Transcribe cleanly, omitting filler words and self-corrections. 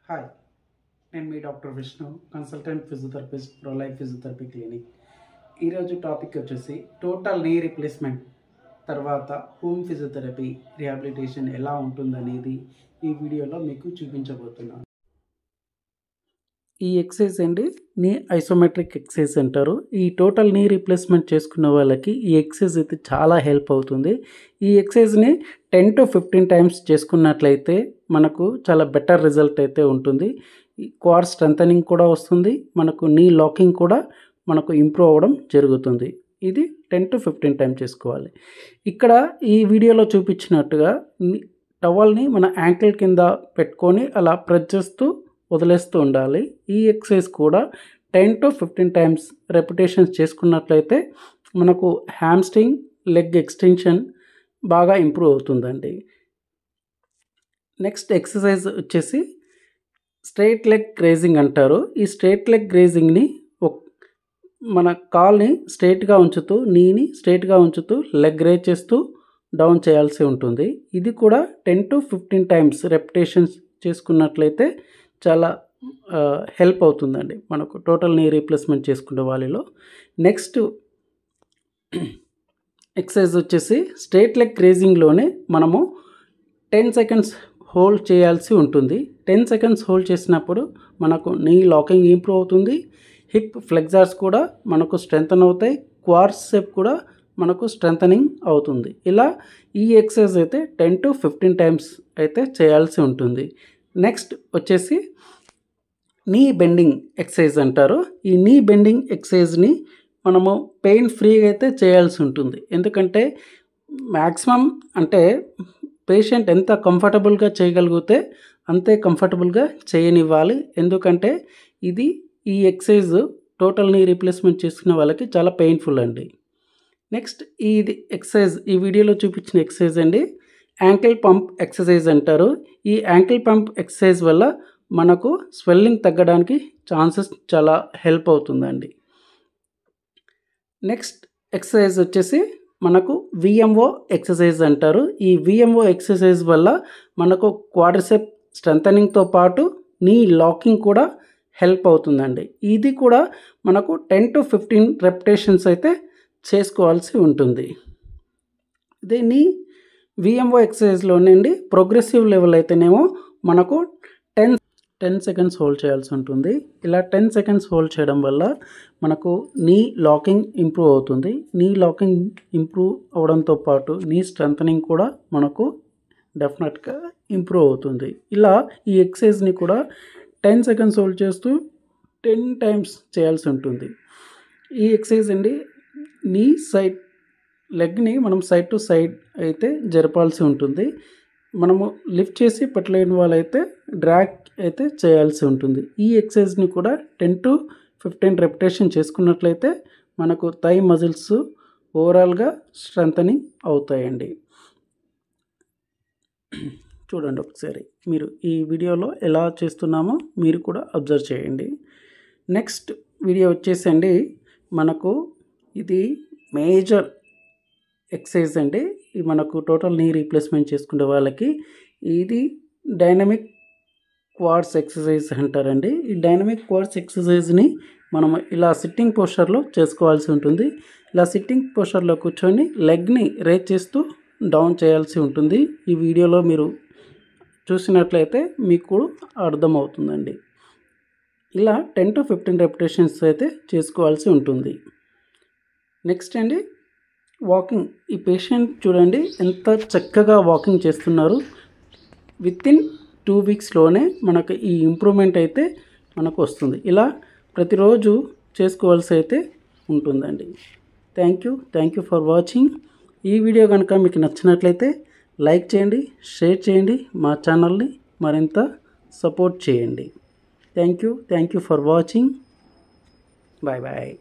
Hi, నేను మీ doctor Vishnu, consultant physiotherapist, Prolife physiotherapy clinic. ఈరోజు టాపిక్ వచ్చేసి టోటల్ నీ రీప్లేస్మెంట్ తర్వాత హోమ్ ఫిజియోథెరపీ రిహాబిలిటేషన్ ఎలా ఉంటుందనేది ఈ వీడియోలో మీకు చూపించబోతున్నాను. ఈ ఎక్సర్సైజ్ అండి నీ ఐసోమెట్రిక్ ఎక్సర్సైజ్ అంటారు. ఈ టోటల్ నీ రీప్లేస్మెంట్ చేసుకున్న వాళ్ళకి ఈ ఎక్సర్సైజ్ అయితే చాలా హెల్ప్ అవుతుంది. ఈ ఎక్సర్సైజ్ని 10 to 15 టైమ్స్ చేసుకున్నట్లయితే మనకు చాలా బెటర్ రిజల్ట్ అయితే ఉంటుంది. క్వాడ్ స్ట్రెంథనింగ్ కూడా వస్తుంది, మనకు నీ లాకింగ్ కూడా మనకు ఇంప్రూవ్ అవ్వడం జరుగుతుంది. ఇది 10 to 15 టైమ్స్ చేసుకోవాలి. ఇక్కడ ఈ వీడియోలో చూపించినట్టుగా టవల్ని మన యాంకిల్ కింద పెట్టుకొని అలా ప్రెస్ చేస్తూ వదిలేస్తూ ఉండాలి. ఈ ఎక్సర్సైజ్ కూడా 10 to 15 టైమ్స్ రెపిటేషన్స్ చేసుకున్నట్లయితే మనకు హ్యామ్స్ట్రింగ్, లెగ్ ఎక్స్టెన్షన్ బాగా ఇంప్రూవ్ అవుతుందండి. నెక్స్ట్ ఎక్సర్సైజ్ వచ్చేసి స్ట్రైట్ లెగ్ రేజింగ్ అంటారు. ఈ స్ట్రైట్ లెగ్ రేజింగ్ని మన కాల్ని స్ట్రైట్గా ఉంచుతూ, నీని స్ట్రైట్గా ఉంచుతూ లెగ్ రేజ్ చేస్తూ డౌన్ చేయాల్సి ఉంటుంది. ఇది కూడా 10 to 15 టైమ్స్ రెపిటేషన్స్ చేసుకున్నట్లయితే చాలా హెల్ప్ అవుతుందండి మనకు టోటల్ నీ రీప్లేస్మెంట్ చేసుకునే వాళ్ళలో. నెక్స్ట్ ఎక్సర్సైజ్ వచ్చేసి స్ట్రైట్ లెగ్ రేజింగ్లోనే మనము 10 సెకండ్స్ హోల్డ్ చేయాల్సి ఉంటుంది. 10 సెకండ్స్ హోల్డ్ చేసినప్పుడు మనకు నీ లాకింగ్ ఇంప్రూవ్ అవుతుంది, హిప్ ఫ్లెక్సార్స్ కూడా మనకు స్ట్రెంథన్ అవుతాయి, క్వాడ్రిసెప్ కూడా మనకు స్ట్రెంథనింగ్ అవుతుంది. ఇలా ఈ ఎక్సర్సైజ్ అయితే 10 to 15 టైమ్స్ అయితే చేయాల్సి ఉంటుంది. నెక్స్ట్ వచ్చేసి నీ బెండింగ్ ఎక్సర్సైజ్ అంటారు. ఈ నీ బెండింగ్ ఎక్సర్సైజ్ని మనము పెయిన్ ఫ్రీగా అయితే చేయాల్సి ఉంటుంది. ఎందుకంటే మ్యాక్సిమం అంటే పేషెంట్ ఎంత కంఫర్టబుల్గా చేయగలిగితే అంతే కంఫర్టబుల్గా చేయనివ్వాలి. ఎందుకంటే ఈ ఎక్సర్సైజ్ టోటల్ నీ రీప్లేస్మెంట్ చేసుకునే వాళ్ళకి చాలా పెయిన్ఫుల్ అండి. నెక్స్ట్ ఇది ఎక్సర్సైజ్ ఈ వీడియోలో చూపించిన ఎక్సర్సైజ్ అండి యాంకిల్ పంప్ ఎక్సర్సైజ్ అంటారు. ఈ యాంకిల్ పంప్ ఎక్సర్సైజ్ వల్ల మనకు స్వెల్లింగ్ తగ్గడానికి ఛాన్సెస్ చాలా హెల్ప్ అవుతుందండి. నెక్స్ట్ ఎక్సర్సైజ్ వచ్చేసి మనకు విఎంఓ ఎక్సర్సైజ్ అంటారు. ఈ విఎంఓ ఎక్సర్సైజ్ వల్ల మనకు క్వాడ్రిసెప్ స్ట్రెంథనింగ్తో పాటు నీ లాకింగ్ కూడా హెల్ప్ అవుతుందండి. ఇది కూడా మనకు 10 to 15 రెపిటేషన్స్ అయితే చేసుకోవాల్సి ఉంటుంది. దీన్ని విఎంఓ ఎక్సర్సైజ్లోనండి ప్రోగ్రెసివ్ లెవెల్ అయితేనేమో మనకు 10 సెకండ్స్ హోల్డ్ చేయాల్సి ఉంటుంది. ఇలా 10 సెకండ్స్ హోల్డ్ చేయడం వల్ల మనకు నీ లాకింగ్ ఇంప్రూవ్ అవుతుంది. నీ లాకింగ్ ఇంప్రూవ్ అవడంతో పాటు నీ స్ట్రెంథనింగ్ కూడా మనకు డెఫినెట్గా ఇంప్రూవ్ అవుతుంది. ఇలా ఈ ఎక్సర్సైజ్ని కూడా 10 సెకండ్స్ హోల్డ్ చేస్తూ 10 టైమ్స్ చేయాల్సి ఉంటుంది. ఈ ఎక్సర్సైజ్ అండి నీ సైడ్ లెగ్ని మనం సైడ్ టు సైడ్ అయితే జరపాల్సి ఉంటుంది. మనము లిఫ్ట్ చేసి పెట్టలేని వాళ్ళైతే డ్రాగ్ అయితే చేయాల్సి ఉంటుంది. ఈ ఎక్సర్సైజ్ని కూడా 10 to 15 రెపిటేషన్ చేసుకున్నట్లయితే మనకు థై మజిల్స్ ఓవరాల్గా స్ట్రెంథనింగ్ అవుతాయండి. చూడండి ఒకసారి మీరు ఈ వీడియోలో ఎలా చేస్తున్నామో మీరు కూడా అబ్జర్వ్ చేయండి. నెక్స్ట్ వీడియో వచ్చేసండి మనకు ఇది మేజర్ ఎక్సర్సైజ్ అండి. మనకు టోటల్ నీ రీప్లేస్మెంట్ చేసుకునే వాళ్ళకి ఇది డైనమిక్ క్వాడ్స్ ఎక్సర్సైజ్ అంటారండి. ఈ డైనమిక్ క్వాడ్స్ ఎక్సర్సైజ్ని మనం ఇలా సిట్టింగ్ పోస్చర్లో చేసుకోవాల్సి ఉంటుంది. ఇలా సిట్టింగ్ పోస్చర్లో కూర్చొని లెగ్ని రేజ్ చేస్తూ డౌన్ చేయాల్సి ఉంటుంది. ఈ వీడియోలో మీరు చూసినట్లయితే మీకు అర్థమవుతుందండి. ఇలా 10 to 15 రెపిటేషన్స్ అయితే చేసుకోవాల్సి ఉంటుంది. నెక్స్ట్ అండి వాకింగ్. ఈ పేషెంట్ చూడండి ఎంత చక్కగా వాకింగ్ చేస్తున్నారు. వితిన్ 2 వీక్స్లోనే మనకు ఈ ఇంప్రూవ్మెంట్ అయితే మనకు వస్తుంది. ఇలా ప్రతిరోజు చేసుకోవాల్సి అయితే ఉంటుందండి. Thank you for watching. ఈ వీడియో కనుక మీకు నచ్చినట్లయితే లైక్ చేయండి, షేర్ చేయండి, మా ఛానల్ని మరింత సపోర్ట్ చేయండి. Thank you for watching. Bye.